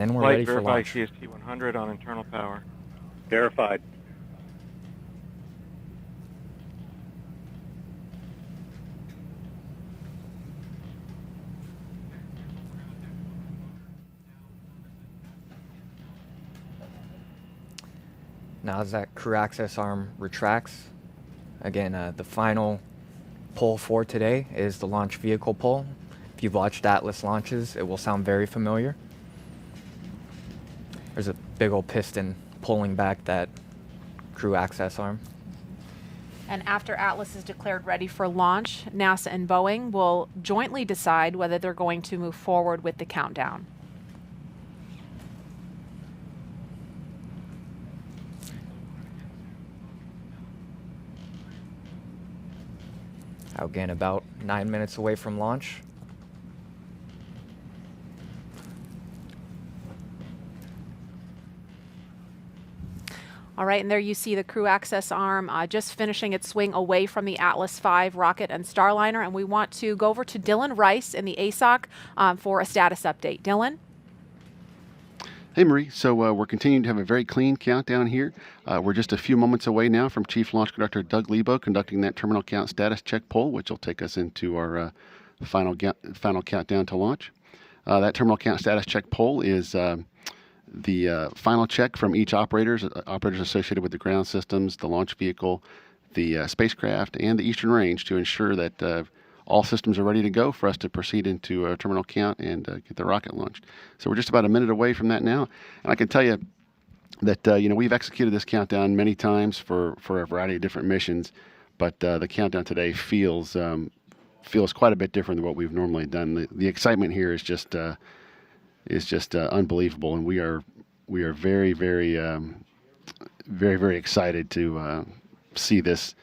And we're Flight ready for verify launch. CST 100 on internal power. Verified. Now as that crew access arm retracts, again, the final pull for today is the launch vehicle pull. If you've watched Atlas launches, it will sound very familiar. There's a big old piston pulling back that crew access arm. And after Atlas is declared ready for launch, NASA and Boeing will jointly decide whether they're going to move forward with the countdown. Again, about 9 minutes away from launch. All right, and there you see the crew access arm just finishing its swing away from the Atlas V rocket and Starliner. And we want to go over to Dylan Rice in the ASOC for a status update. Dylan? Hey, Marie. So we're continuing to have a very clean countdown here. We're just a few moments away now from Chief Launch Conductor Doug Lebo conducting that terminal count status check poll, which will take us into our final countdown to launch. That terminal count status check poll is the final check from each operators associated with the ground systems, the launch vehicle, the spacecraft, and the Eastern Range to ensure that all systems are ready to go for us to proceed into a terminal count and get the rocket launched. So we're just about a minute away from that now. And I can tell you that we've executed this countdown many times for a variety of different missions, but the countdown today feels quite a bit different than what we've normally done. The excitement here is just unbelievable, and we are very, very, very, very excited to see this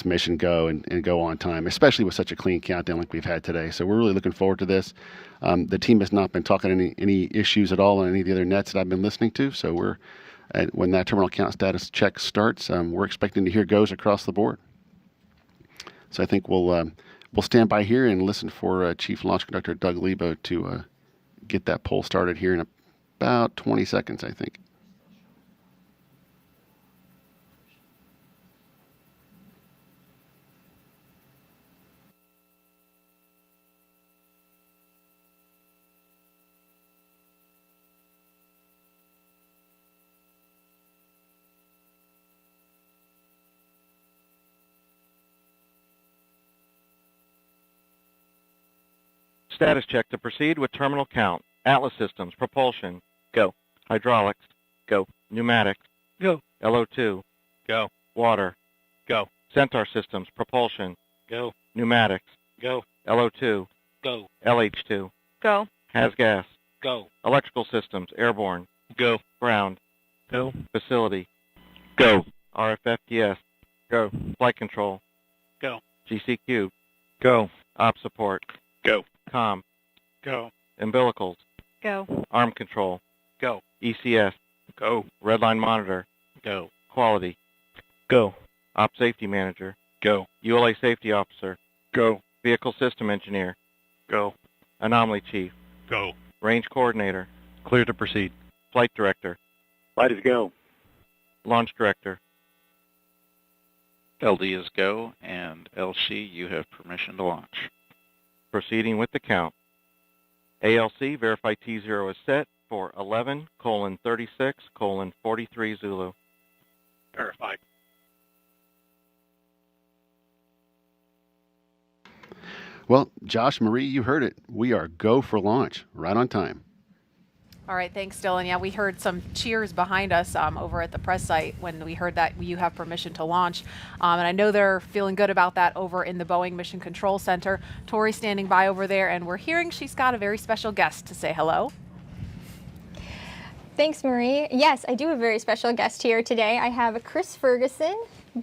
mission go and go on time, especially with such a clean countdown like we've had today. So we're really looking forward to this. The team has not been talking any issues at all on any of the other nets that I've been listening to. So when that terminal count status check starts, we're expecting to hear goes across the board. So I think we'll stand by here and listen for Chief Launch Conductor Doug Lebo to get that poll started here in about 20 seconds, I think. Status check to proceed with terminal count. Atlas systems, propulsion, go. Hydraulics, go. Pneumatics, go. LO2, go. Water, go. Centaur systems, propulsion, go. Pneumatics, go. LO2, go. LH2, go. Has gas, go. Electrical systems, airborne, go. Ground, go. Facility, go. RFFTS, go. Flight control, go. GCQ, go. Op support, go. COM, go. Umbilicals, go. Arm control, go. ECS, go. Redline monitor, go. Quality, go. Op safety manager, go. ULA safety officer, go. Vehicle system engineer, go. Anomaly chief, go. Range coordinator, Clear to proceed. flight director, Flight is go. launch director. LD is go, and LC, you have permission to launch. Proceeding with the count. ALC, verify T0 is set for 11:36:43 Zulu. Verified. Well, Josh, Marie, you heard it. We are go for launch, right on time. All right, thanks, Dylan. Yeah, we heard some cheers behind us over at the press site when we heard that you have permission to launch. And I know they're feeling good about that over in the Boeing Mission Control Center. Tori's standing by over there, and we're hearing she's got a very special guest to say hello. Thanks, Marie. Yes, I do have a very special guest here today. I have Chris Ferguson,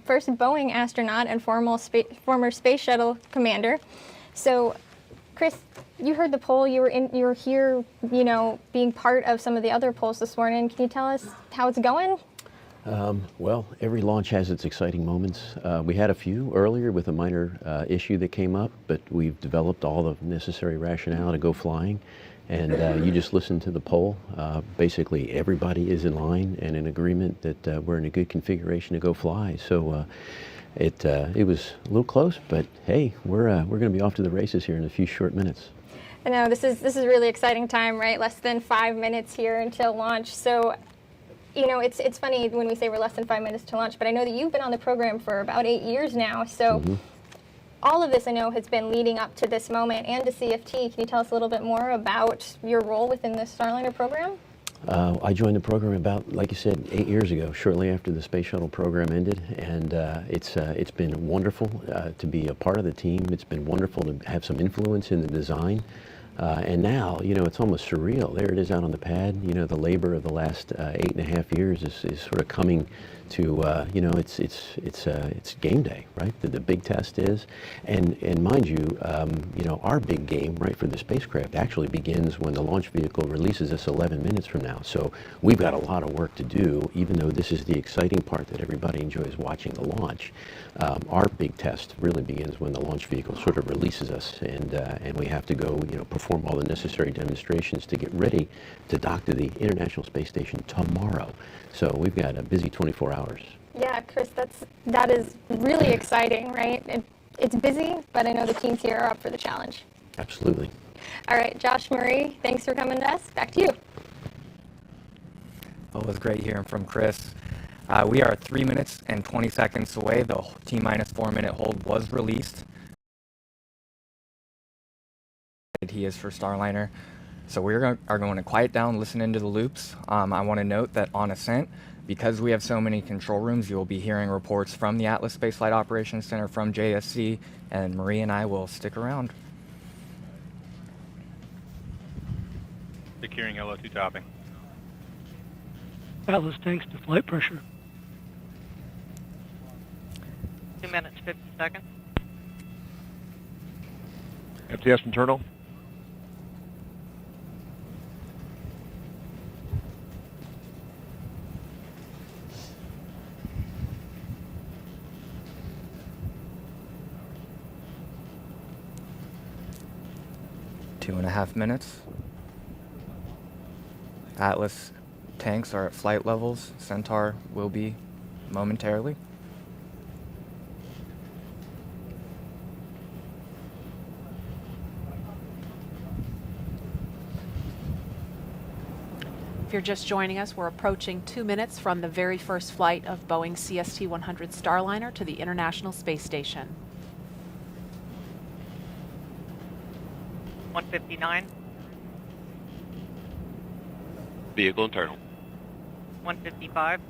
first Boeing astronaut and former Space Shuttle commander. So, Chris, you heard the poll. You were here, being part of some of the other polls this morning. Can you tell us how it's going? Well, every launch has its exciting moments. We had a few earlier with a minor issue that came up, but we've developed all the necessary rationale to go flying. And you just listen to the poll. Basically, everybody is in line and in agreement that we're in a good configuration to go fly. So it was a little close, but hey, we're going to be off to the races here in a few short minutes. I know this is a really exciting time, right? Less than 5 minutes here until launch. So, you know, it's funny when we say we're less than 5 minutes to launch, but I know that you've been on the program for about 8 years now. So. All of this, I know, has been leading up to this moment and to CFT. Can you tell us a little bit more about your role within the Starliner program? I joined the program about, like you said, 8 years ago, shortly after the space shuttle program ended, and it's been wonderful to be a part of the team. It's been wonderful to have some influence in the design. And now, you know, it's almost surreal. There it is out on the pad. You know, the labor of the last 8.5 years is sort of coming to, you know, it's game day, right? The big test is, and mind you, you know, our big game, right, for the spacecraft actually begins when the launch vehicle releases us 11 minutes from now. So we've got a lot of work to do, even though this is the exciting part that everybody enjoys watching the launch. Our big test really begins when the launch vehicle sort of releases us, and we have to go, you know, perform all the necessary demonstrations to get ready to dock to the International Space Station tomorrow. So we've got a busy 24 hours. Yeah, Chris, that is really exciting, right? It's busy, but I know the teams here are up for the challenge. Absolutely. All right, Josh, Marie, thanks for coming to us. Back to you. Well, it was great hearing from Chris. We are 3 minutes and 20 seconds away. The T-minus 4 minute hold was released. He is for Starliner. So we are going to quiet down, listen into the loops. I want to note that on ascent, because we have so many control rooms, you will be hearing reports from the Atlas Space Flight Operations Center, from JSC, and Marie and I will stick around. Securing LO2 topping. Atlas tanks to flight pressure. 2 minutes, 50 seconds. FTS internal. Two and a half minutes. Atlas tanks are at flight levels. Centaur will be momentarily. If you're just joining us, we're approaching 2 minutes from the very first flight of Boeing CST-100 Starliner to the International Space Station. 159, Vehicle internal. 155,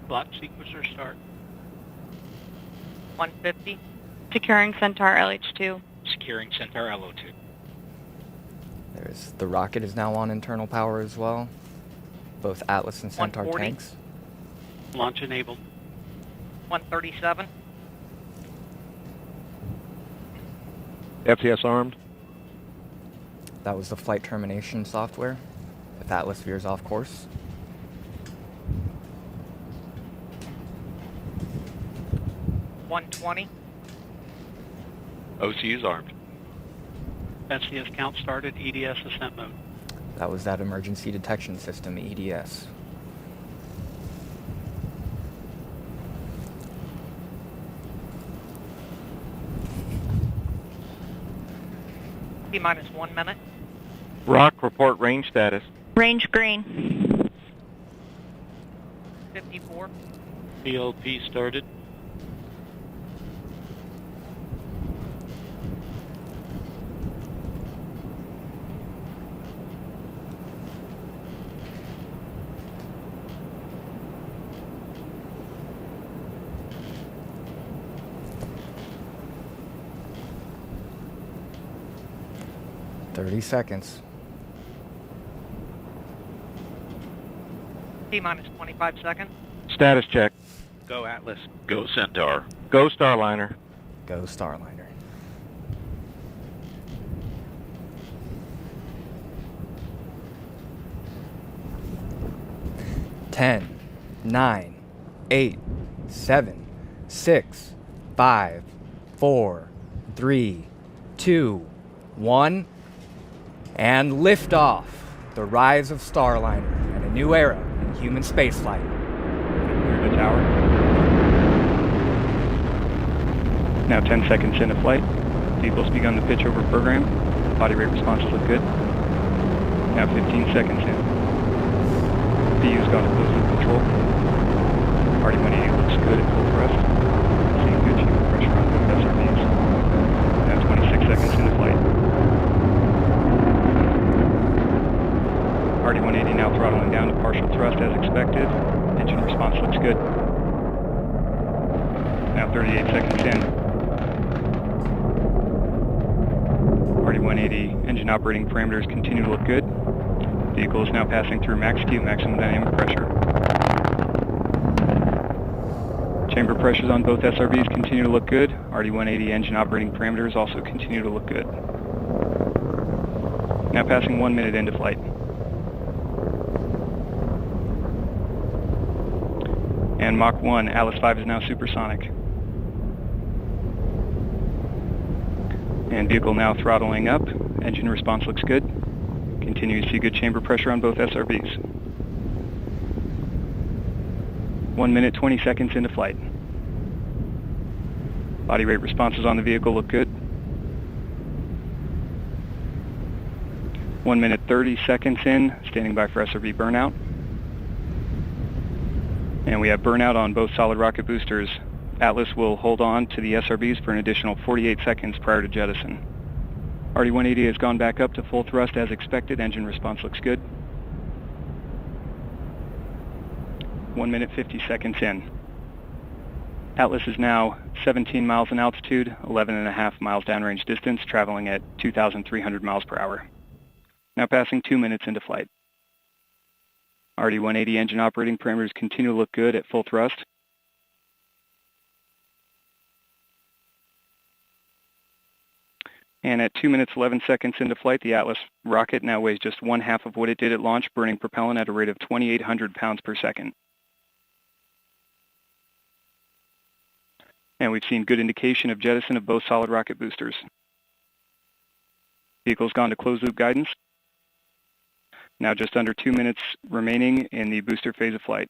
Launch sequencer start. 150, Securing Centaur LH2. Securing Centaur LO2. The rocket is now on internal power as well. Both Atlas and Centaur 140. tanks. Launch enabled. 137, FTS armed. That was the flight termination software. If Atlas veers off course. $120, OCU's armed. SCS count started. EDS ascent mode. That was that emergency detection system, EDS. T-minus 1 minute, Rock, report range status. Range green. 54, VLP started. Thirty seconds. T-minus 25 seconds, Status check. Go Atlas. Go Centaur. Go Starliner. Go Starliner. Ten, 9, 8, 7, 6, 5, 4, 3, 2, 1. And liftoff, the rise of Starliner and a new era in human spaceflight. Clear the tower. Now 10 seconds into flight. Vehicle's begun the pitch over program. Body rate responses look good. Now 15 seconds in. PU's gone to closed loop control. RD-180 looks good at full thrust. Seeing good chamber pressure on both SRBs. Now 26 seconds into flight. RD-180 now throttling down to partial thrust as expected. Engine response looks good. Now 38 seconds in. RD-180 engine operating parameters continue to look good. Vehicle is now passing through max Q, maximum dynamic pressure. Chamber pressures on both SRBs continue to look good. RD-180 engine operating parameters also continue to look good. Now passing 1 minute into flight. And Mach 1, Atlas 5 is now supersonic. And vehicle now throttling up. Engine response looks good. Continue to see good chamber pressure on both SRBs. 1 minute, 20 seconds into flight. Body rate responses on the vehicle look good. 1 minute, 30 seconds in, standing by for SRB burnout. And we have burnout on both solid rocket boosters. Atlas will hold on to the SRBs for an additional 48 seconds prior to jettison. RD-180 has gone back up to full thrust as expected. Engine response looks good. 1 minute, 50 seconds in. Atlas is now 17 miles in altitude, 11.5 miles downrange distance, traveling at 2,300 miles per hour. Now passing 2 minutes into flight. RD-180 engine operating parameters continue to look good at full thrust. And at 2 minutes, 11 seconds into flight, the Atlas rocket now weighs just 1/2 of what it did at launch, burning propellant at a rate of 2,800 pounds per second. And we've seen good indication of jettison of both solid rocket boosters. Vehicle's gone to closed loop guidance. Now just under 2 minutes remaining in the booster phase of flight.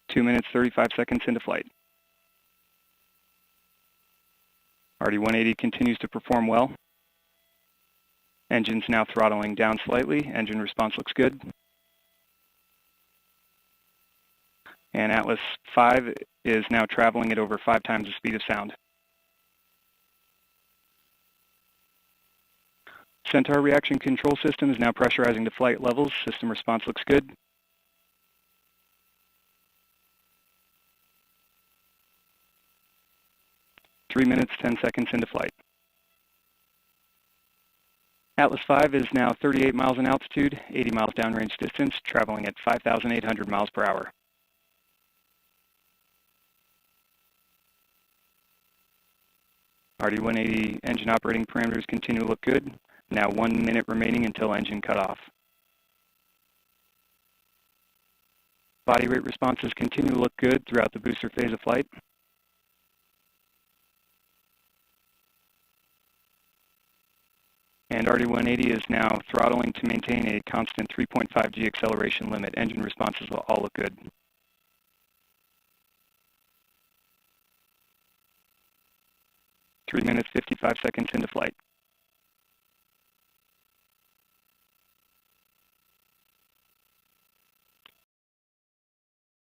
2 minutes, 35 seconds into flight. RD-180 continues to perform well. Engine's now throttling down slightly. Engine response looks good. And Atlas 5 is now traveling at over 5 times the speed of sound. Centaur reaction control system is now pressurizing to flight levels. System response looks good. Three minutes, 10 seconds into flight. Atlas 5 is now 38 miles in altitude, 80 miles downrange distance, traveling at 5,800 miles per hour. RD-180 engine operating parameters continue to look good. Now 1 minute remaining until engine cutoff. Body rate responses continue to look good throughout the booster phase of flight. And RD-180 is now throttling to maintain a constant 3.5 G acceleration limit. Engine responses will all look good. Three minutes, 55 seconds into flight.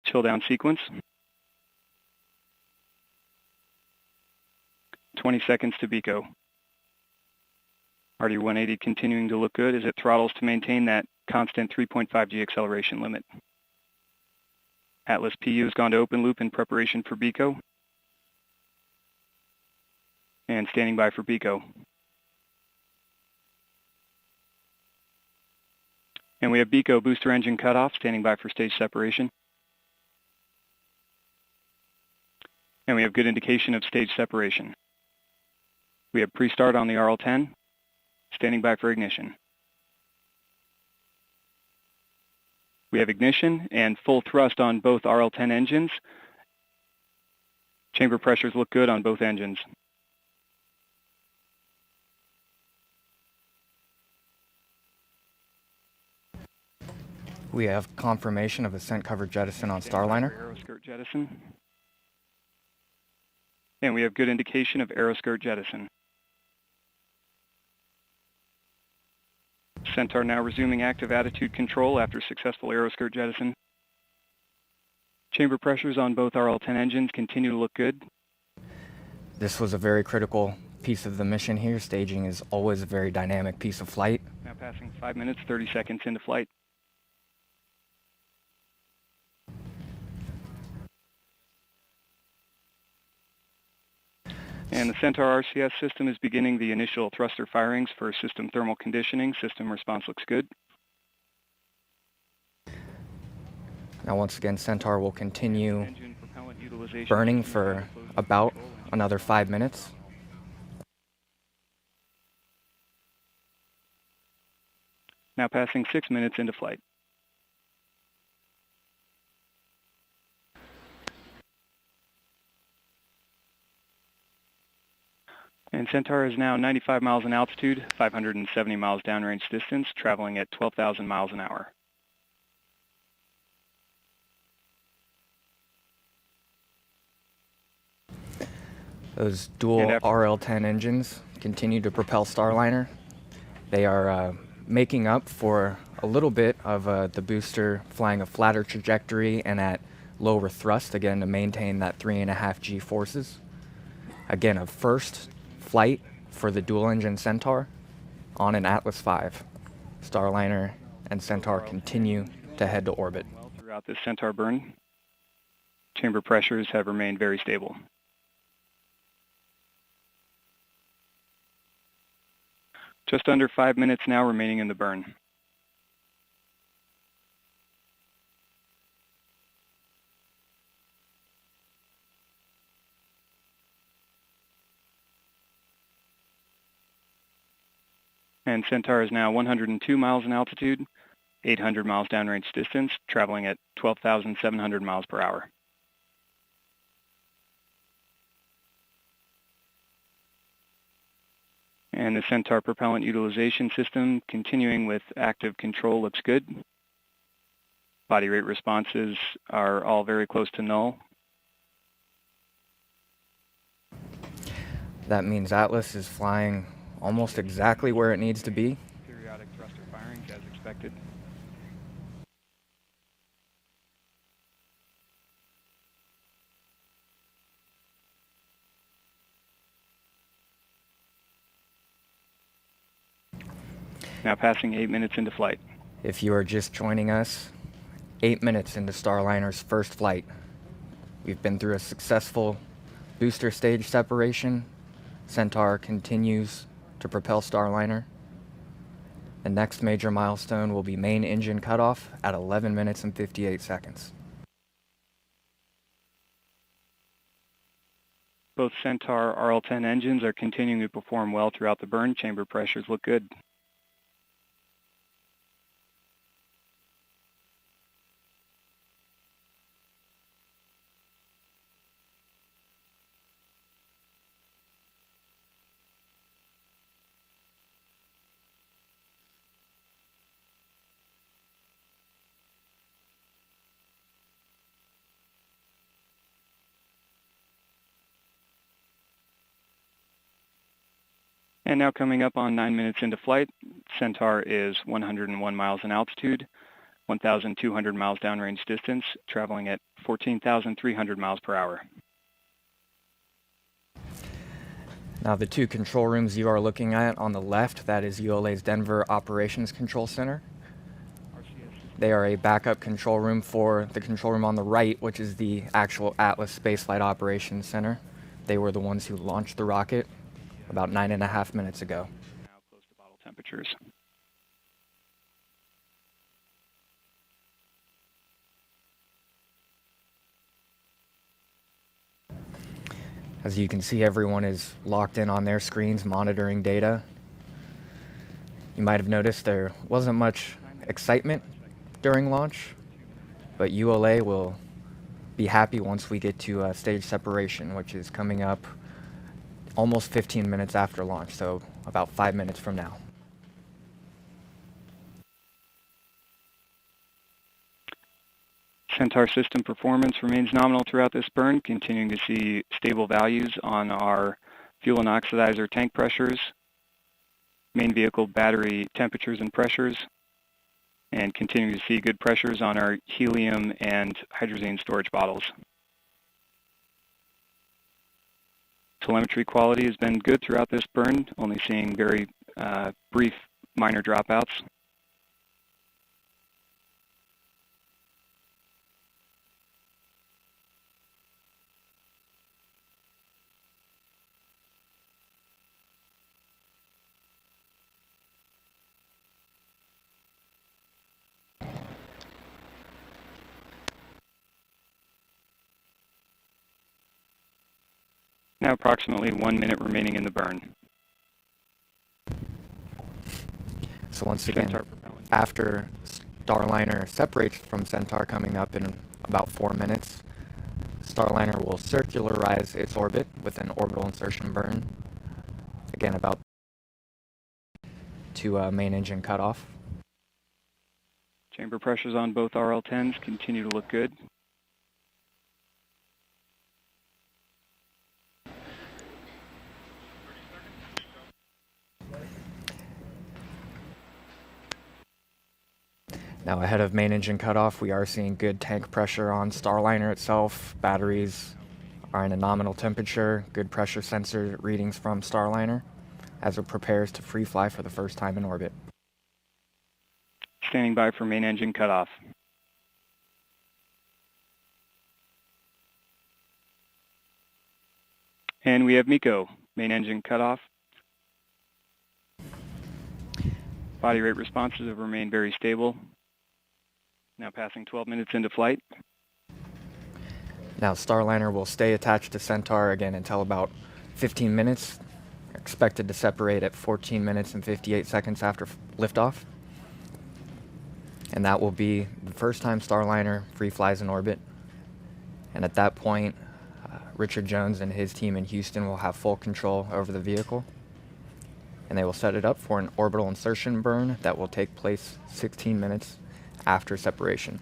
Chill down sequence. 20 seconds to BECO. RD-180 continuing to look good as it throttles to maintain that constant 3.5 G acceleration limit. Atlas PU has gone to open loop in preparation for BECO. And standing by for BECO. And we have BECO booster engine cutoff, standing by for stage separation. And we have good indication of stage separation. We have pre-start on the RL-10, standing by for ignition. We have ignition and full thrust on both RL-10 engines. Chamber pressures look good on both engines. We have confirmation of ascent cover jettison on Starliner. Aeroskirt jettison. And we have good indication of aeroskirt jettison. Centaur now resuming active attitude control after successful aeroskirt jettison. Chamber pressures on both RL-10 engines continue to look good. This was a very critical piece of the mission here. Staging is always a very dynamic piece of flight. Now passing 5 minutes, 30 seconds into flight. And the Centaur RCS system is beginning the initial thruster firings for system thermal conditioning. System response looks good. Now once again, Centaur will continue Engine propellant utilization burning for about another 5 minutes. Now passing 6 minutes into flight. And Centaur is now 95 miles in altitude, 570 miles downrange distance, traveling at 12,000 miles an hour. Those dual RL-10 engines continue to propel Starliner. They are making up for a little bit of the booster flying a flatter trajectory and at lower thrust, again, to maintain that 3.5 G forces. Again, a first flight for the dual-engine Centaur on an Atlas V. Starliner and Centaur continue to head to orbit. Throughout this Centaur burn, chamber pressures have remained very stable. Just under 5 minutes now remaining in the burn. And Centaur is now 102 miles in altitude, 800 miles downrange distance, traveling at 12,700 miles per hour. And the Centaur propellant utilization system continuing with active control looks good. Body rate responses are all very close to null. That means Atlas is flying almost exactly where it needs to be. Periodic thruster firings as expected. Now passing 8 minutes into flight. If you are just joining us, 8 minutes into Starliner's first flight. We've been through a successful booster stage separation. Centaur continues to propel Starliner. The next major milestone will be main engine cutoff at 11 minutes and 58 seconds. Both Centaur RL-10 engines are continuing to perform well throughout the burn. Chamber pressures look good. And now coming up on 9 minutes into flight, Centaur is 101 miles in altitude, 1,200 miles downrange distance, traveling at 14,300 miles per hour. Now the two control rooms you are looking at on the left, that is ULA's Denver Operations Control Center. They are a backup control room for the control room on the right, which is the actual Atlas Spaceflight Operations Center. They were the ones who launched the rocket about 9.5 minutes ago. Now close to bottle temperatures. As you can see, everyone is locked in on their screens monitoring data. You might have noticed there wasn't much excitement during launch, but ULA will be happy once we get to stage separation, which is coming up almost 15 minutes after launch, so about 5 minutes from now. Centaur system performance remains nominal throughout this burn, continuing to see stable values on our fuel and oxidizer tank pressures, main vehicle battery temperatures and pressures, and continuing to see good pressures on our helium and hydrazine storage bottles. Telemetry quality has been good throughout this burn, only seeing very brief minor dropouts. Now approximately 1 minute remaining in the burn. So once again, after Starliner separates from Centaur coming up in about 4 minutes, Starliner will circularize its orbit with an orbital insertion burn. Again, about to main engine cutoff. Chamber pressures on both RL-10s continue to look good. Now ahead of main engine cutoff, we are seeing good tank pressure on Starliner itself. Batteries are in a nominal temperature, good pressure sensor readings from Starliner as it prepares to free fly for the first time in orbit. Standing by for main engine cutoff. And we have MECO, main engine cutoff. Body rate responses have remained very stable. Now passing 12 minutes into flight. Now Starliner will stay attached to Centaur again until about 15 minutes. Expected to separate at 14 minutes and 58 seconds after liftoff. And that will be the first time Starliner free flies in orbit. And at that point, Richard Jones and his team in Houston will have full control over the vehicle. And they will set it up for an orbital insertion burn that will take place 16 minutes after separation.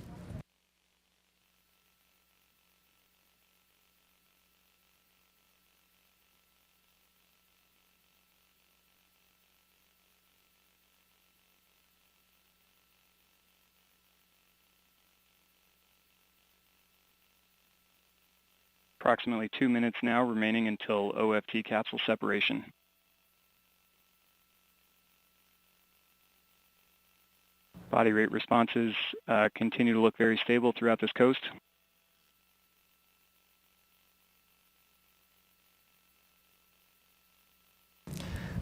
Approximately 2 minutes now remaining until OFT capsule separation. Body rate responses continue to look very stable throughout this coast.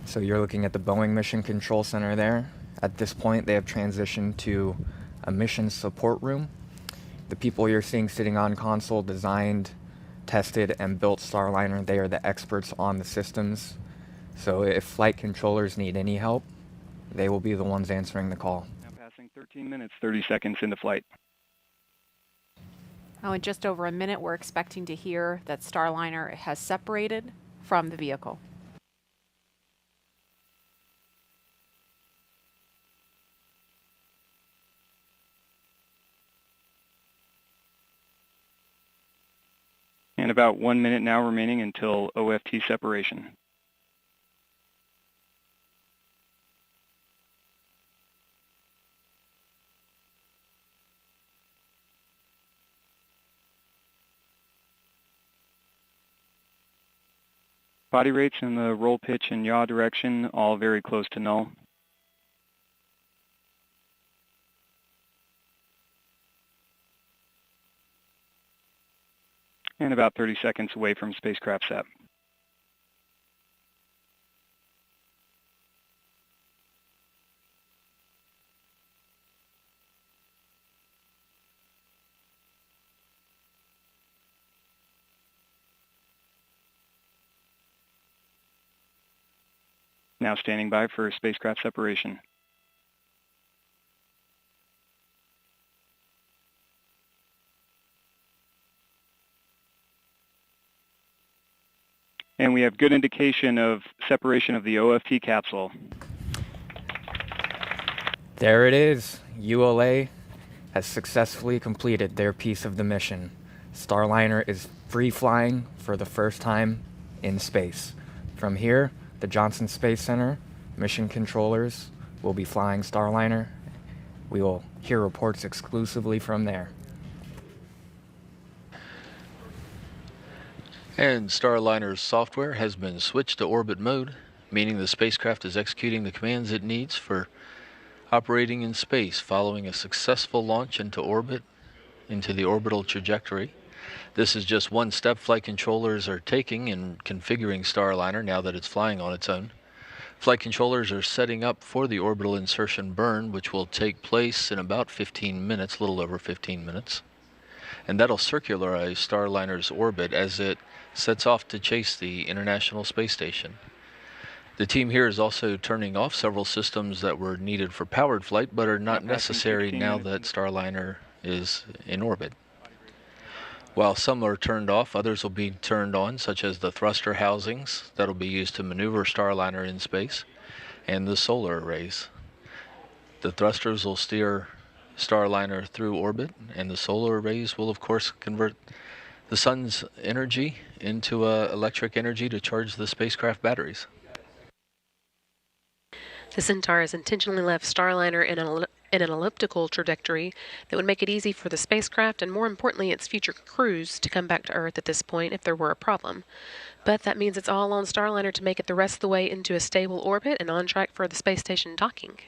So you're looking at the Boeing Mission Control Center there. At this point, they have transitioned to a mission support room. The people you're seeing sitting on console designed, tested, and built Starliner. They are the experts on the systems. So if flight controllers need any help, they will be the ones answering the call. 13 minutes, 30 seconds into flight. Oh, in just over a minute, we're expecting to hear that Starliner has separated from the vehicle. And about 1 minute now remaining until OFT separation. Body rates in the roll, pitch, and yaw direction, all very close to null. And about 30 seconds away from spacecraft sep. Now standing by for spacecraft separation. And we have good indication of separation of the OFT capsule. There it is. ULA has successfully completed their piece of the mission. Starliner is free flying for the first time in space. From here, the Johnson Space Center mission controllers will be flying Starliner. We will hear reports exclusively from there. And Starliner's software has been switched to orbit mode, meaning the spacecraft is executing the commands it needs for operating in space following a successful launch into orbit, into the orbital trajectory. This is just one step flight controllers are taking in configuring Starliner now that it's flying on its own. Flight controllers are setting up for the orbital insertion burn, which will take place in about 15 minutes, a little over 15 minutes. And that'll circularize Starliner's orbit as it sets off to chase the International Space Station. The team here is also turning off several systems that were needed for powered flight but are not necessary now that Starliner is in orbit. While some are turned off, others will be turned on, such as the thruster housings that will be used to maneuver Starliner in space, and the solar arrays. The thrusters will steer Starliner through orbit, and the solar arrays will of course convert the sun's energy into electric energy to charge the spacecraft batteries. The Centaur has intentionally left Starliner in an elliptical trajectory that would make it easy for the spacecraft and, more importantly, its future crews to come back to Earth at this point if there were a problem. But that means it's all on Starliner to make it the rest of the way into a stable orbit and on track for the space station docking.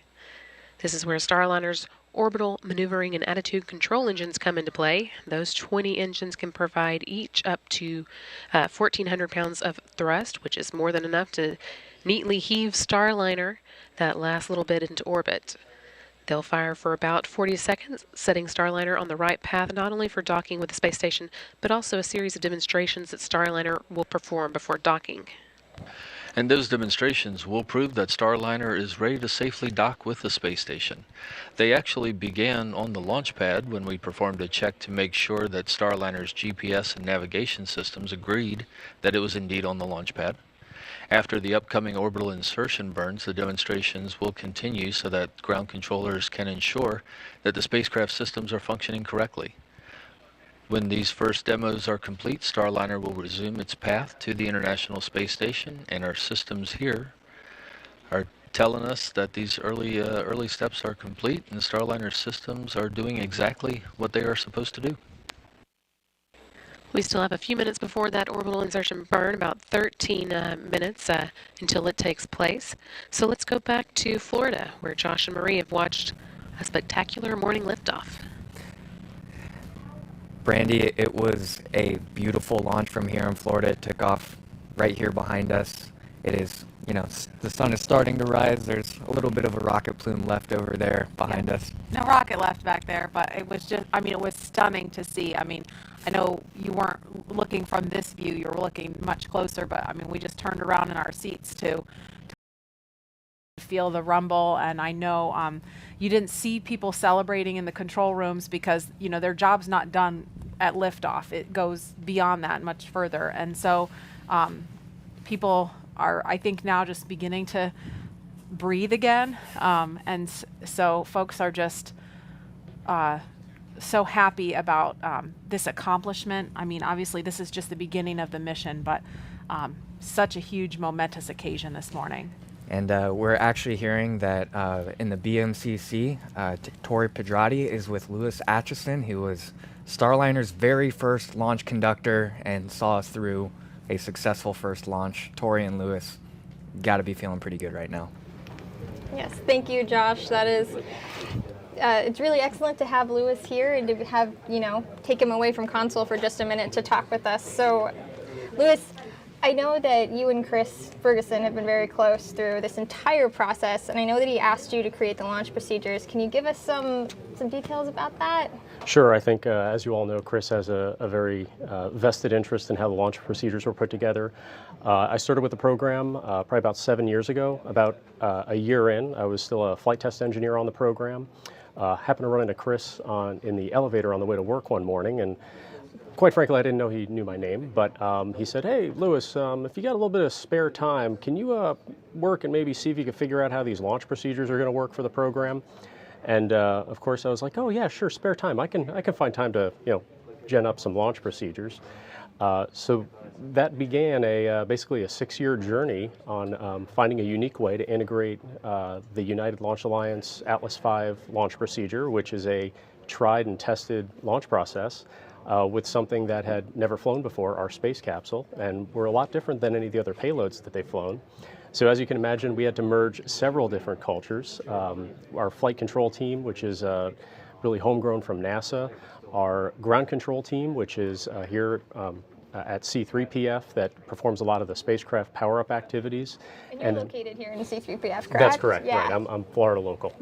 This is where Starliner's orbital maneuvering and attitude control engines come into play. Those 20 engines can provide each up to 1,400 pounds of thrust, which is more than enough to neatly heave Starliner that last little bit into orbit. They'll fire for about 40 seconds, setting Starliner on the right path not only for docking with the space station, but also a series of demonstrations that Starliner will perform before docking. And those demonstrations will prove that Starliner is ready to safely dock with the space station. They actually began on the launch pad when we performed a check to make sure that Starliner's GPS and navigation systems agreed that it was indeed on the launch pad. After the upcoming orbital insertion burns, the demonstrations will continue so that ground controllers can ensure that the spacecraft systems are functioning correctly. When these first demos are complete, Starliner will resume its path to the International Space Station, and our systems here are telling us that these early steps are complete, and Starliner systems are doing exactly what they are supposed to do. We still have a few minutes before that orbital insertion burn, about 13 minutes until it takes place. So let's go back to Florida, where Josh and Marie have watched a spectacular morning liftoff. Brandy, it was a beautiful launch from here in Florida. It took off right here behind us. It is, the sun is starting to rise. There's a little bit of a rocket plume left over there behind us. No rocket left back there, but it was just, it was stunning to see. I know you weren't looking from this view, you were looking much closer, but we just turned around in our seats to feel the rumble. And I know you didn't see people celebrating in the control rooms because, their job's not done at liftoff. It goes beyond that much further. And so people are, I think, now just beginning to breathe again. And so folks are just so happy about this accomplishment. Obviously this is just the beginning of the mission, but such a huge momentous occasion this morning. And we're actually hearing that in the BMCC, Tori Pedrati is with Louis Atchison, who was Starliner's very first launch conductor and saw us through a successful first launch. Tori and Louis got to be feeling pretty good right now. Yes, thank you, Josh. That is, it's really excellent to have Louis here and to have, take him away from console for just a minute to talk with us. So, Louis, I know that you and Chris Ferguson have been very close through this entire process, and I know that he asked you to create the launch procedures. Can you give us some details about that? Sure. I think, as you all know, Chris has a very vested interest in how the launch procedures were put together. I started with the program probably about 7 years ago. About a year in, I was still a flight test engineer on the program. Happened to run into Chris in the elevator on the way to work one morning, and quite frankly, I didn't know he knew my name, but he said, "Hey, Louis, if you got a little bit of spare time, can you work and maybe see if you can figure out how these launch procedures are going to work for the program?" And of course, I was like, oh yeah, sure, spare time. I can find time to gen up some launch procedures. So that began basically a 6-year journey on finding a unique way to integrate the United Launch Alliance Atlas V launch procedure, which is a tried and tested launch process, with something that had never flown before, our space capsule, and we're a lot different than any of the other payloads that they've flown. So as you can imagine, we had to merge several different cultures. Our flight control team, which is really homegrown from NASA, our ground control team, which is here at C3PF, that performs a lot of the spacecraft power-up activities. And you're located here in C3PF, correct? That's correct, yeah. right. I'm Florida local.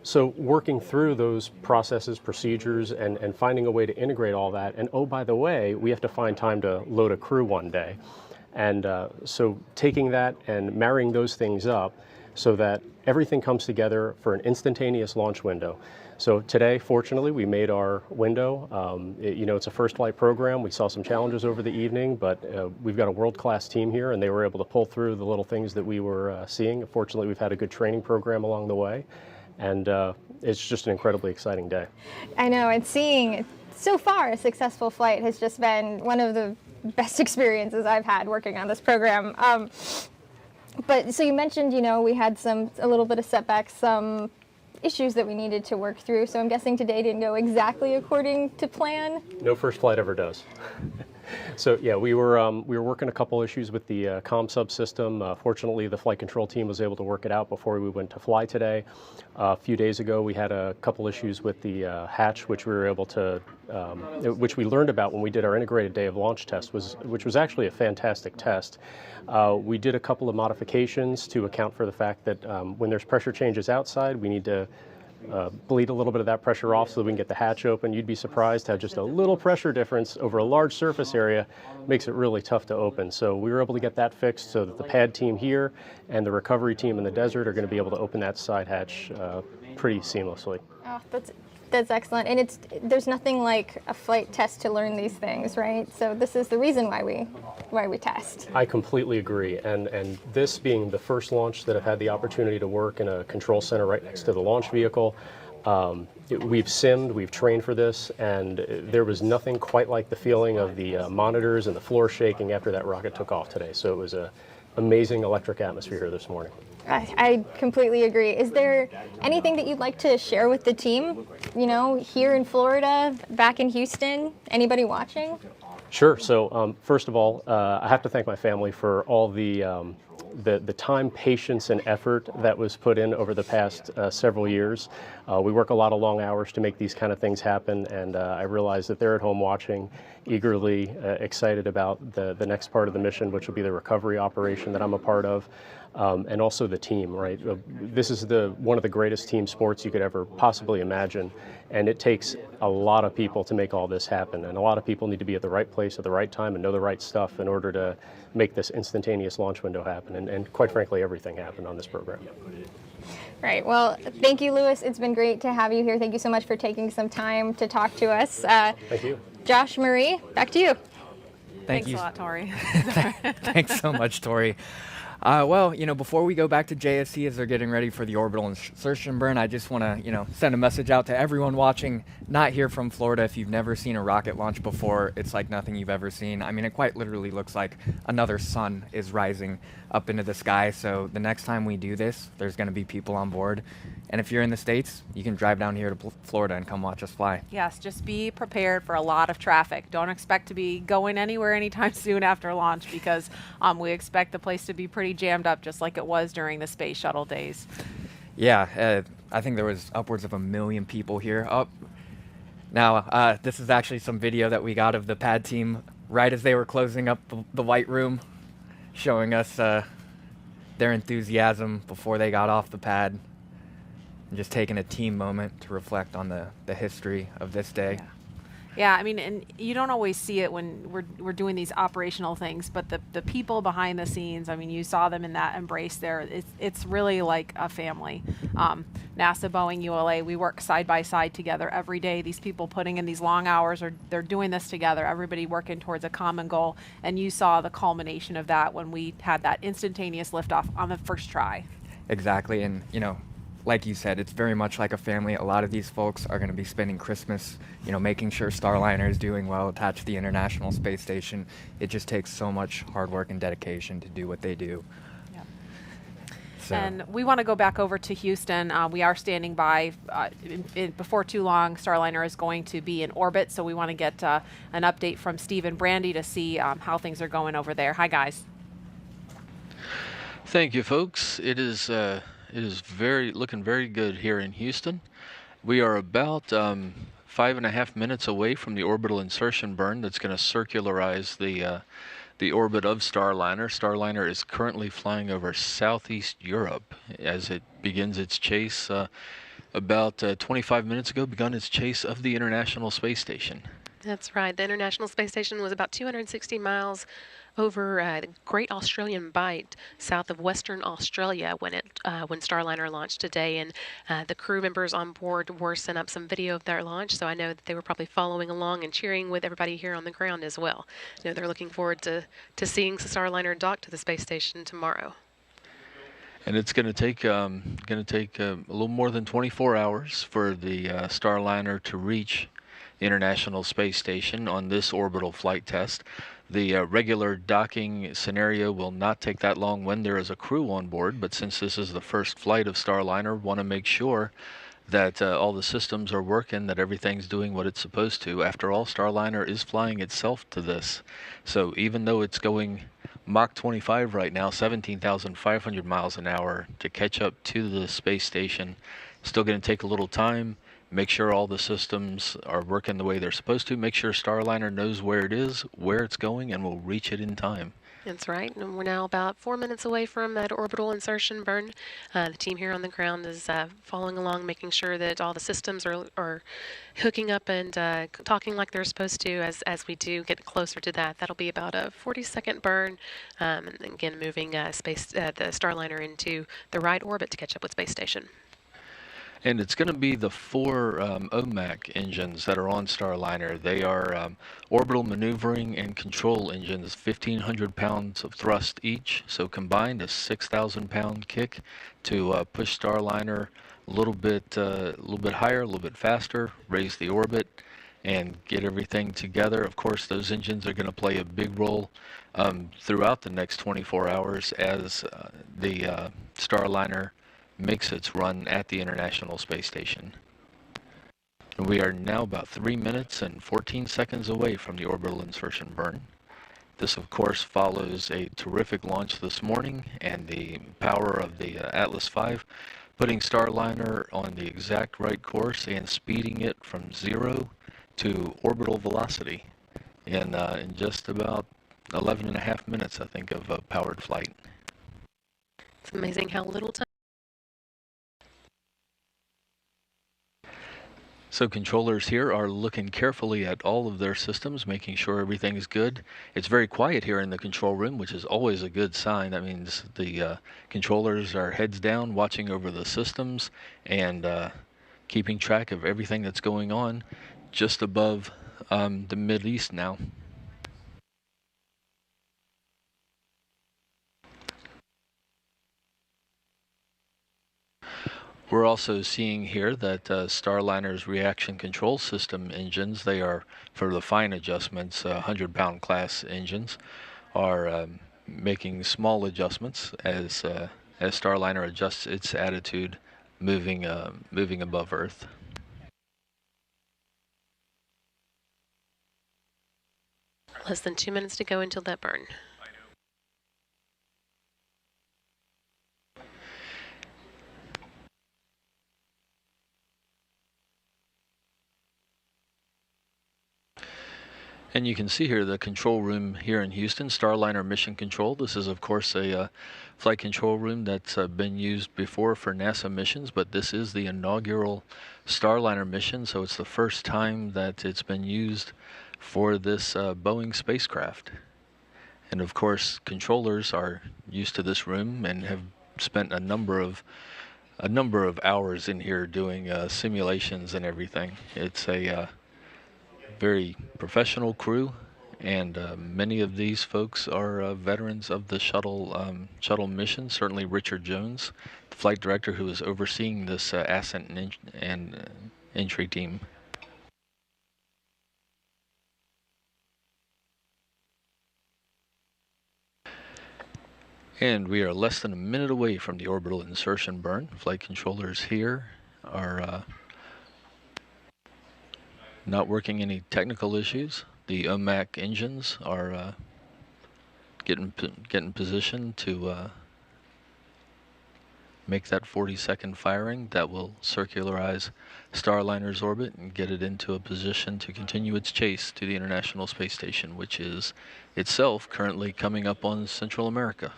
So working through those processes, procedures, and finding a way to integrate all that. And oh, by the way, we have to find time to load a crew one day. And so taking that and marrying those things up so that everything comes together for an instantaneous launch window. So today, fortunately, we made our window. It's a first flight program. We saw some challenges over the evening, but we've got a world-class team here, and they were able to pull through the little things that we were seeing. Fortunately, we've had a good training program along the way, and it's just an incredibly exciting day. I know, and seeing so far a successful flight has just been one of the best experiences I've had working on this program. But so you mentioned, we had a little bit of setbacks, some issues that we needed to work through. So I'm guessing today didn't go exactly according to plan. No first flight ever does. So yeah, we were working a couple issues with the comm subsystem. Fortunately, the flight control team was able to work it out before we went to fly today. A few days ago, we had a couple issues with the hatch, which we were able to, which we learned about when we did our integrated day of launch test, which was actually a fantastic test. We did a couple of modifications to account for the fact that when there's pressure changes outside, we need to bleed a little bit of that pressure off so that we can get the hatch open. You'd be surprised how just a little pressure difference over a large surface area makes it really tough to open. So we were able to get that fixed so that the pad team here and the recovery team in the desert are going to be able to open that side hatch pretty seamlessly. Oh, that's excellent. And there's nothing like a flight test to learn these things, right? So this is the reason why we test. I completely agree. And this being the first launch that I've had the opportunity to work in a control center right next to the launch vehicle, we've simmed, we've trained for this, and there was nothing quite like the feeling of the monitors and the floor shaking after that rocket took off today. So it was an amazing electric atmosphere here this morning. I completely agree. Is there anything that you'd like to share with the team, here in Florida, back in Houston? Anybody watching? Sure. So first of all, I have to thank my family for all the time, patience, and effort that was put in over the past several years. We work a lot of long hours to make these kind of things happen, and I realize that they're at home watching, eagerly excited about the next part of the mission, which will be the recovery operation that I'm a part of. And also the team, right? This is one of the greatest team sports you could ever possibly imagine, and it takes a lot of people to make all this happen, and a lot of people need to be at the right place at the right time and know the right stuff in order to make this instantaneous launch window happen, and quite frankly, everything happened on this program. Right. Well, thank you, Louis. It's been great to have you here. Thank you so much for taking some time to talk to us. Thank you. Josh, Marie, back to you. Thanks a lot, Tori. Thanks so much, Tori. Well, before we go back to JSC as they're getting ready for the orbital insertion burn, I just want to, send a message out to everyone watching, not here from Florida. If you've never seen a rocket launch before, it's like nothing you've ever seen. I mean, it quite literally looks like another sun is rising up into the sky. So the next time we do this, there's going to be people on board. And if you're in the States, you can drive down here to Florida and come watch us fly. Yes, just be prepared for a lot of traffic. Don't expect to be going anywhere anytime soon after launch, because we expect the place to be pretty jammed up, just like it was during the space shuttle days. Yeah, I think there was upwards of 1 million people here. Now, this is actually some video that we got of the pad team right as they were closing up the White Room, showing us their enthusiasm before they got off the pad. And just taking a team moment to reflect on the history of this day. Yeah, I mean, and you don't always see it when we're doing these operational things, but the people behind the scenes, I mean, you saw them in that embrace there. It's really like a family. NASA, Boeing, ULA, we work side by side together every day. These people putting in these long hours, they're doing this together, everybody working towards a common goal. And you saw the culmination of that when we had that instantaneous liftoff on the first try. Exactly, and like you said, it's very much like a family. A lot of these folks are going to be spending Christmas, making sure Starliner is doing well attached to the International Space Station. It just takes so much hard work and dedication to do what they do. So. And we want to go back over to Houston. We are standing by. Before too long, Starliner is going to be in orbit, so we want to get an update from Steve and Brandy to see how things are going over there. Hi, guys. Thank you, folks. It is looking very good here in Houston. We are about 5.5 minutes away from the orbital insertion burn that's going to circularize the orbit of Starliner. Starliner is currently flying over Southeast Europe as it begins its chase. About 25 minutes ago, begun its chase of the International Space Station. That's right. The International Space Station was about 260 miles over the Great Australian Bight, south of Western Australia, when Starliner launched today. And the crew members on board were sent up some video of their launch, so I know that they were probably following along and cheering with everybody here on the ground as well. They're looking forward to seeing Starliner dock to the space station tomorrow. And it's going to take a little more than 24 hours for the Starliner to reach the International Space Station on this orbital flight test. The regular docking scenario will not take that long when there is a crew on board, but since this is the first flight of Starliner, want to make sure that all the systems are working, that everything's doing what it's supposed to. After all, Starliner is flying itself to this. So even though it's going Mach 25 right now, 17,500 miles an hour to catch up to the space station, still going to take a little time. Make sure all the systems are working the way they're supposed to. Make sure Starliner knows where it is, where it's going, and will reach it in time. That's right. And we're now about 4 minutes away from that orbital insertion burn. The team here on the ground is following along, making sure that all the systems are hooking up and talking like they're supposed to as we do get closer to that. That'll be about a 40-second burn. And again, moving the Starliner into the right orbit to catch up with space station. And it's going to be the 4 OMAC engines that are on Starliner. They are orbital maneuvering and control engines, 1,500 pounds of thrust each. So combined, a 6,000-pound kick to push Starliner a little bit higher, a little bit faster, raise the orbit, and get everything together. Of course, those engines are going to play a big role throughout the next 24 hours as the Starliner makes its run at the International Space Station. And we are now about 3 minutes and 14 seconds away from the orbital insertion burn. This, of course, follows a terrific launch this morning and the power of the Atlas V, putting Starliner on the exact right course and speeding it from 0 to orbital velocity in just about 11.5 minutes, I think, of powered flight. It's amazing how little time. So controllers here are looking carefully at all of their systems, making sure everything is good. It's very quiet here in the control room, which is always a good sign. That means the controllers are heads down, watching over the systems and keeping track of everything that's going on just above the Mideast now. We're also seeing here that Starliner's reaction control system engines, they are, for the fine adjustments, 100-pound class engines, are making small adjustments as Starliner adjusts its attitude moving above Earth. Less than 2 minutes to go until that burn. And you can see here the control room here in Houston, Starliner Mission Control. This is, of course, a flight control room that's been used before for NASA missions, but this is the inaugural Starliner mission, so it's the first time that it's been used for this Boeing spacecraft. And of course, controllers are used to this room and have spent a number of hours in here doing simulations and everything. It's a very professional crew, And many of these folks are veterans of the shuttle mission. Certainly Richard Jones, the flight director who is overseeing this ascent and entry team. And we are less than a minute away from the orbital insertion burn. Flight controllers here are not working any technical issues. The OMAC engines are getting position to make that 40-second firing that will circularize Starliner's orbit and get it into a position to continue its chase to the International Space Station, which is itself currently coming up on Central America.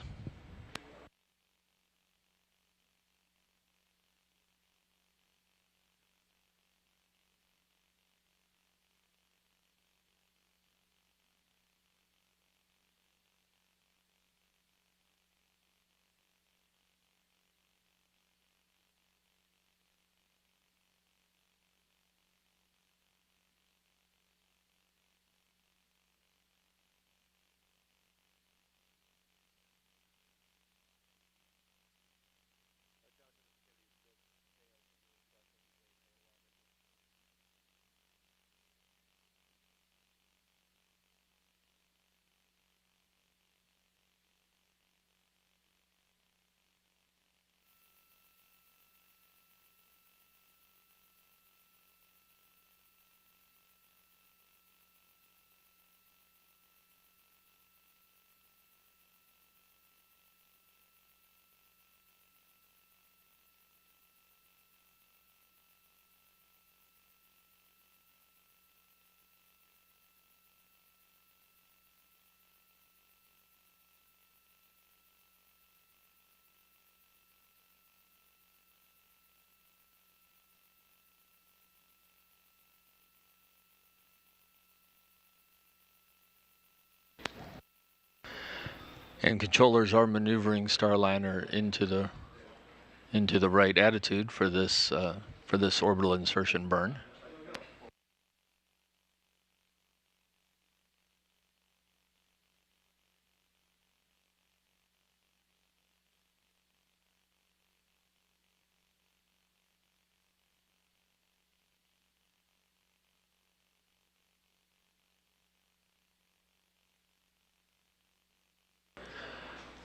And controllers are maneuvering Starliner into the right attitude for this orbital insertion burn.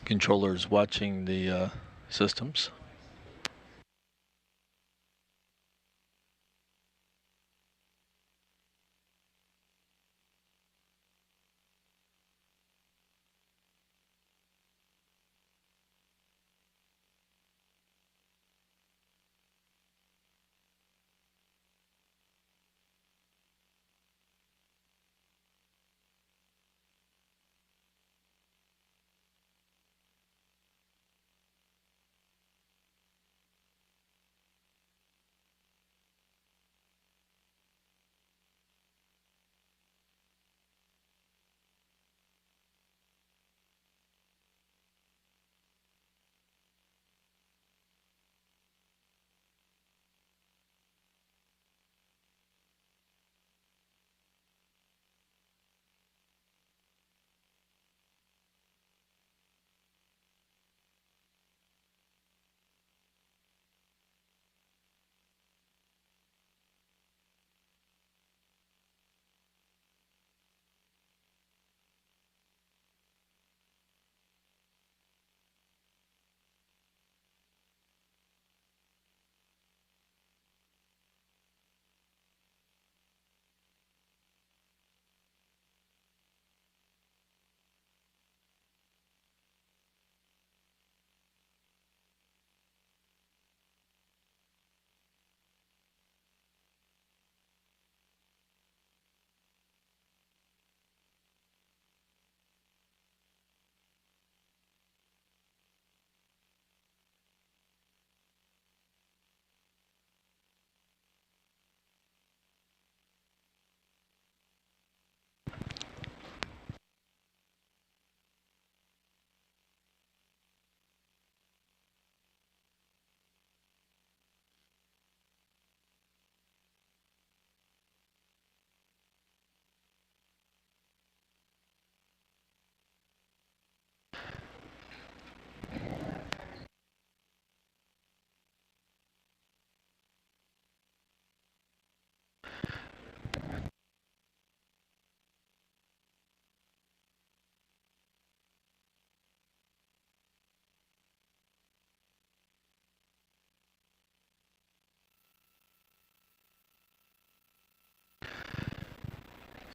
Controllers watching the systems.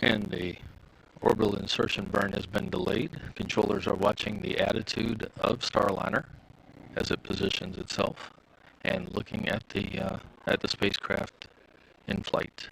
And the orbital insertion burn has been delayed. Controllers are watching the attitude of Starliner as it positions itself and looking at the spacecraft in flight.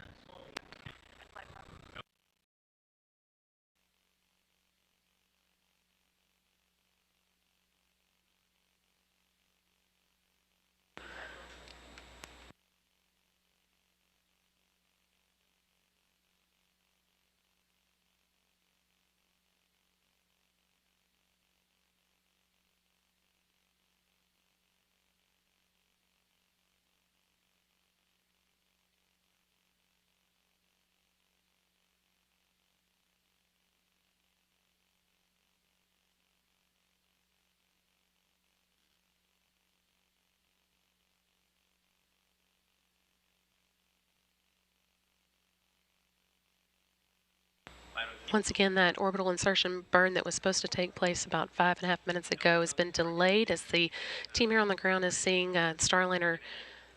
Once again, that orbital insertion burn that was supposed to take place about 5.5 minutes ago has been delayed as the team here on the ground is seeing Starliner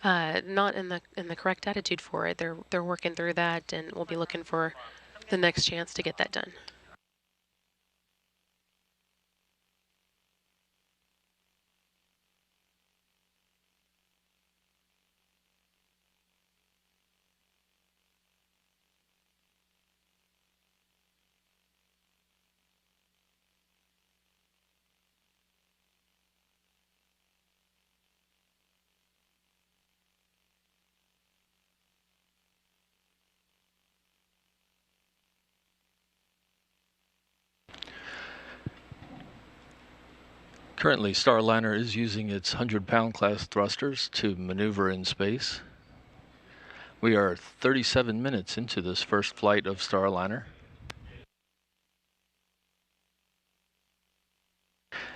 not in the correct attitude for it. They're working through that, and we'll be looking for the next chance to get that done. Currently, Starliner is using its 100-pound class thrusters to maneuver in space. We are 37 minutes into this first flight of Starliner.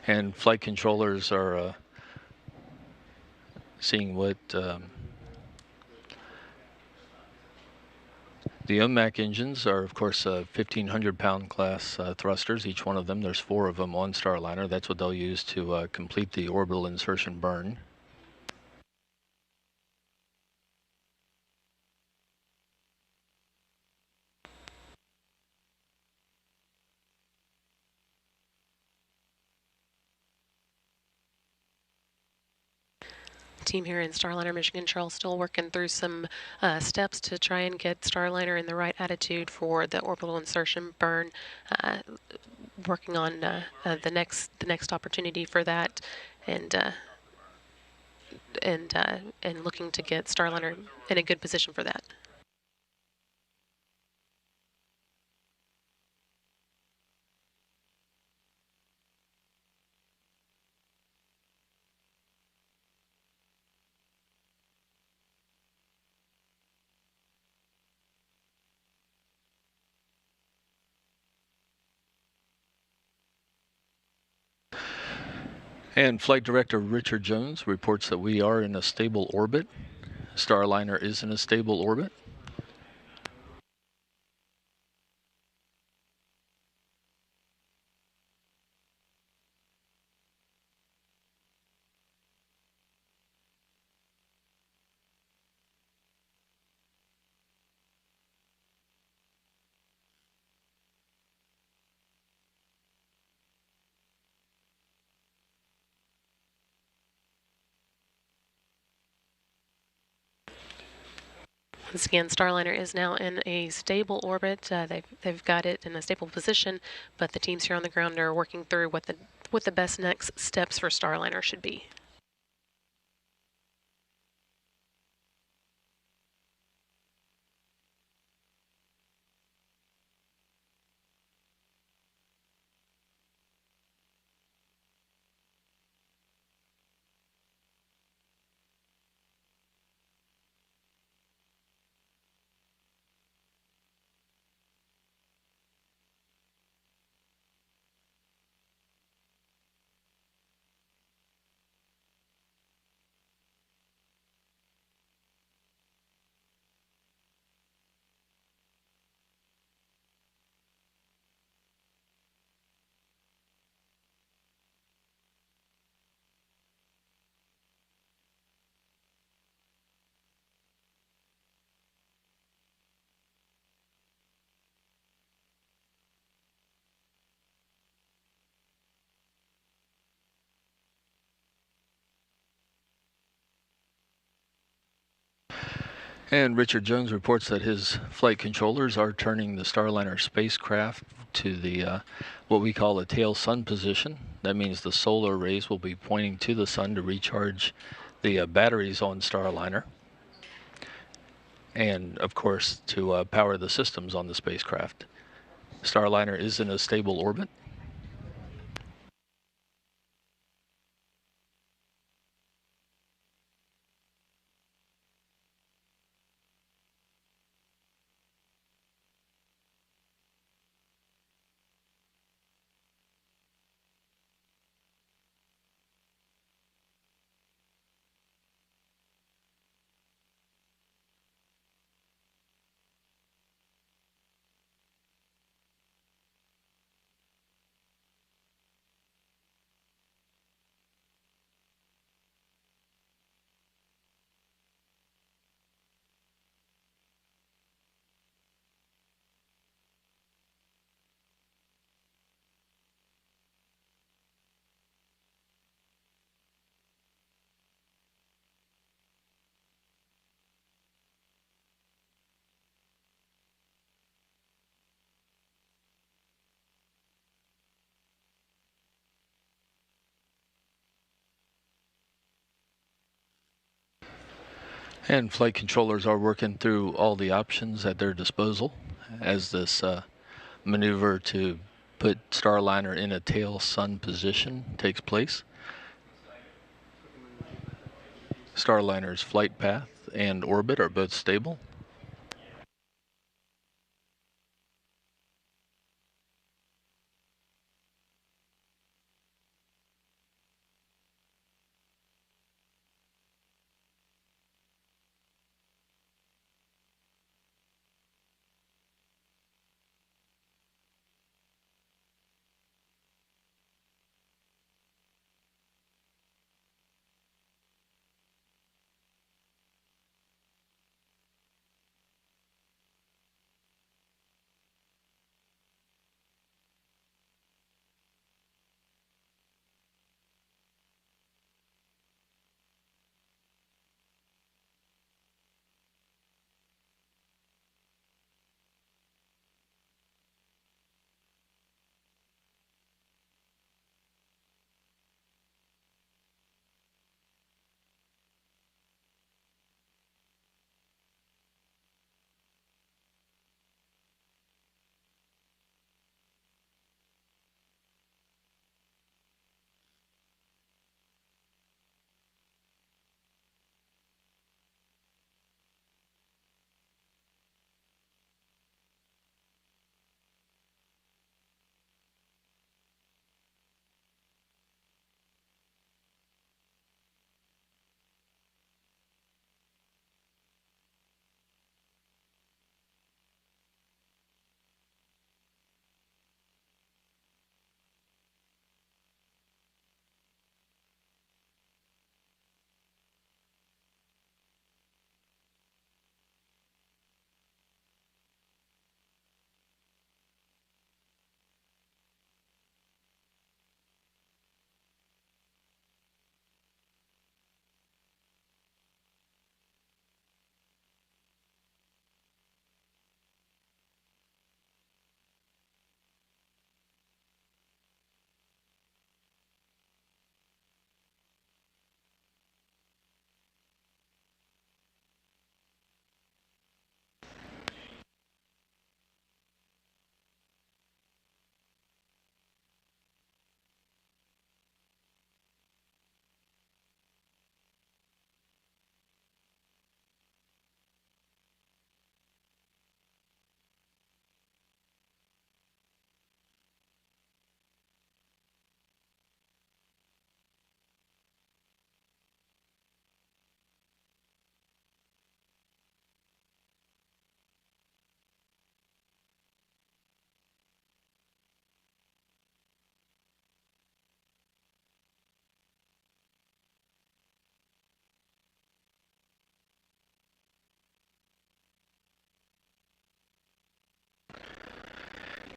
And flight controllers are seeing what the UMAC engines are, of course, 1,500-pound class thrusters. Each one of them, there's 4 of them on Starliner. That's what they'll use to complete the orbital insertion burn. Team here in Starliner Mission Control still working through some steps to try and get Starliner in the right attitude for the orbital insertion burn. Working on the next opportunity for that, and looking to get Starliner in a good position for that. And Flight Director Richard Jones reports that we are in a stable orbit. Starliner is in a stable orbit. Once again, Starliner is now in a stable orbit. They've got it in a stable position, but the teams here on the ground are working through what the best next steps for Starliner should be. And Richard Jones reports that his flight controllers are turning the Starliner spacecraft to the what we call a tail sun position. That means the solar rays will be pointing to the sun to recharge the batteries on Starliner, and of course to power the systems on the spacecraft. Starliner is in a stable orbit. And flight controllers are working through all the options at their disposal as this maneuver to put Starliner in a tail sun position takes place. Starliner's flight path and orbit are both stable.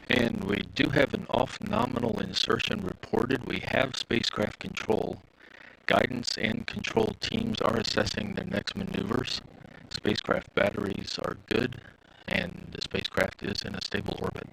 And we do have an off-nominal insertion reported. We have spacecraft control. Guidance and control teams are assessing their next maneuvers. Spacecraft batteries are good, and the spacecraft is in a stable orbit.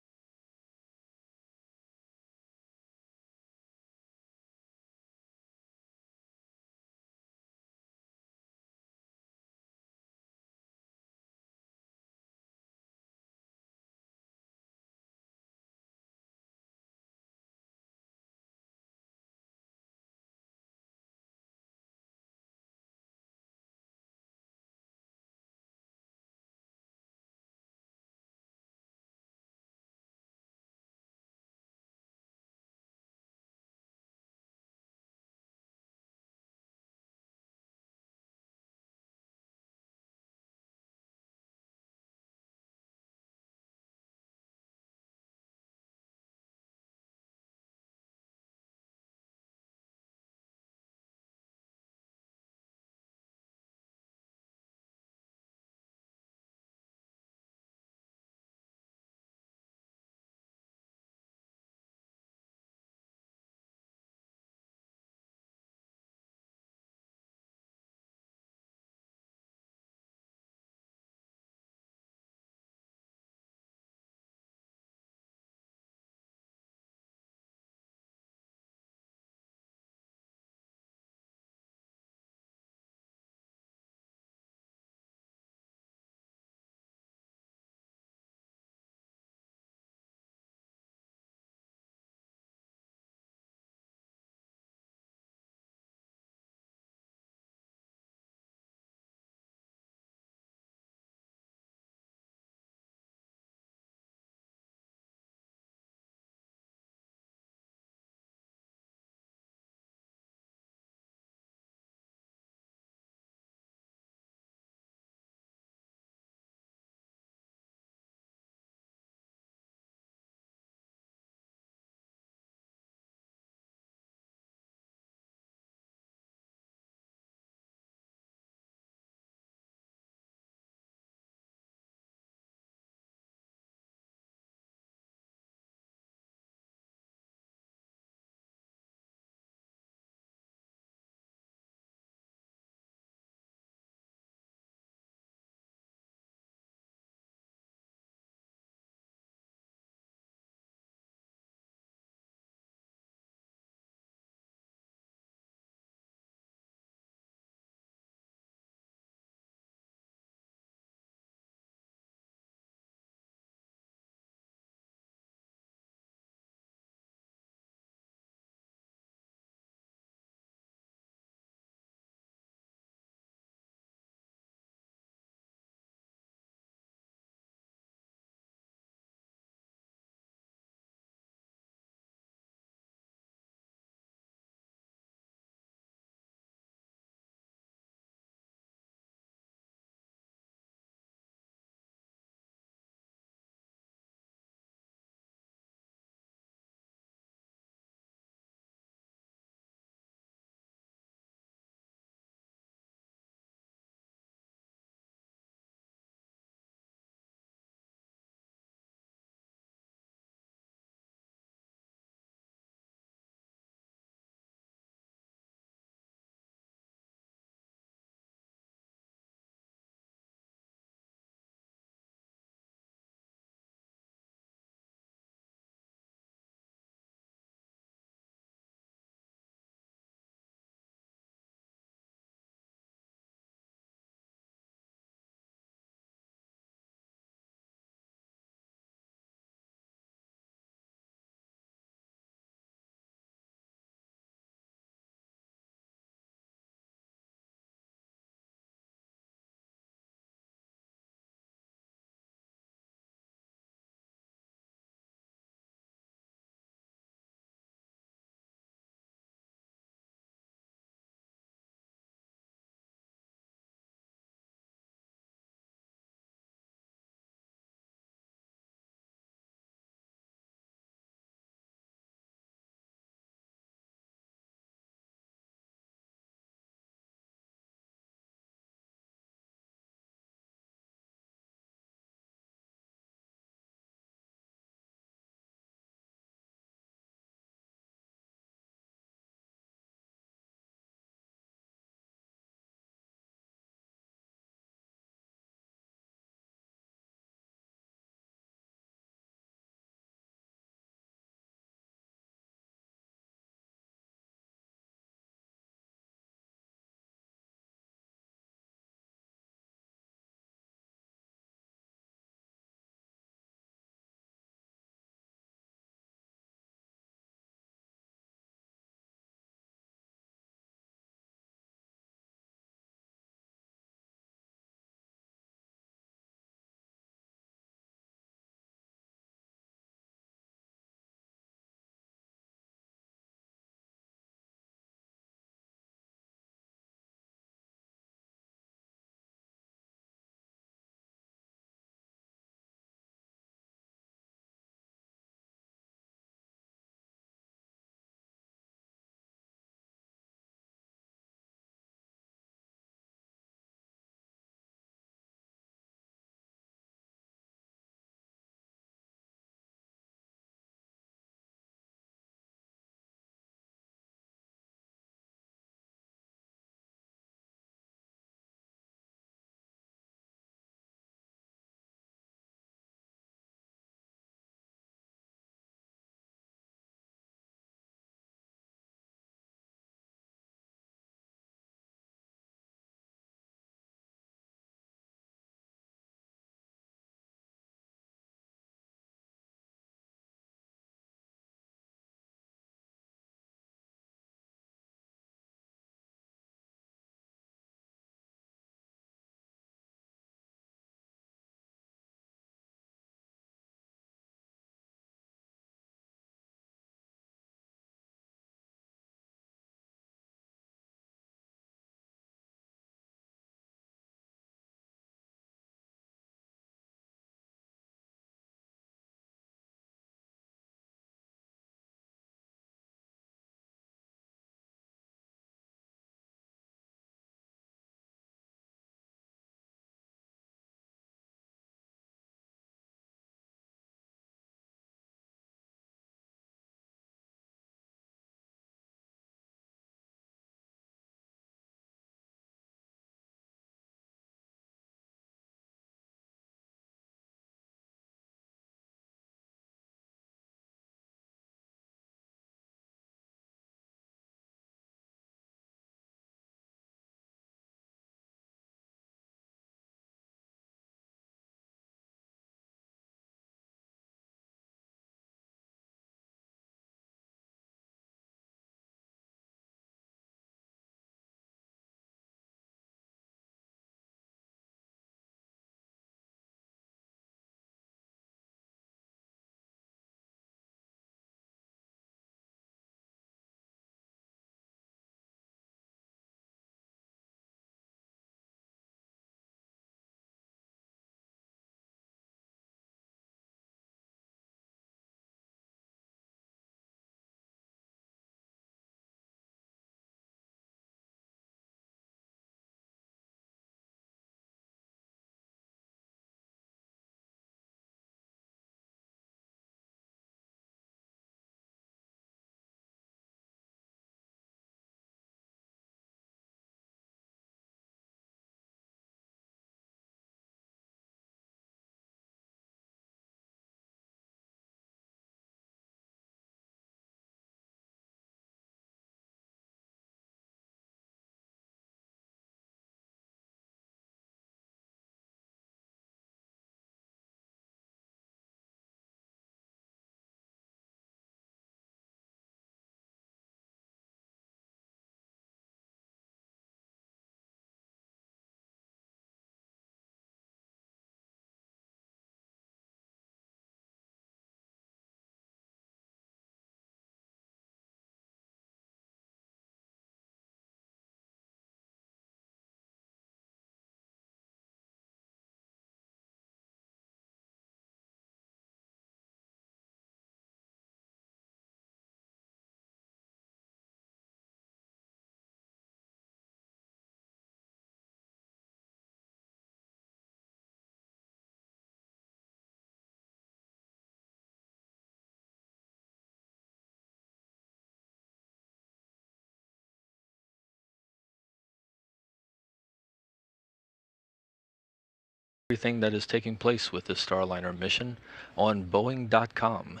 everything that is taking place with the Starliner mission on Boeing.com.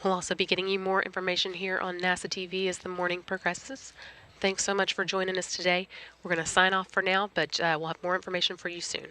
We'll also be getting you more information here on NASA TV as the morning progresses. Thanks so much for joining us today. We're going to sign off for now, but we'll have more information for you soon.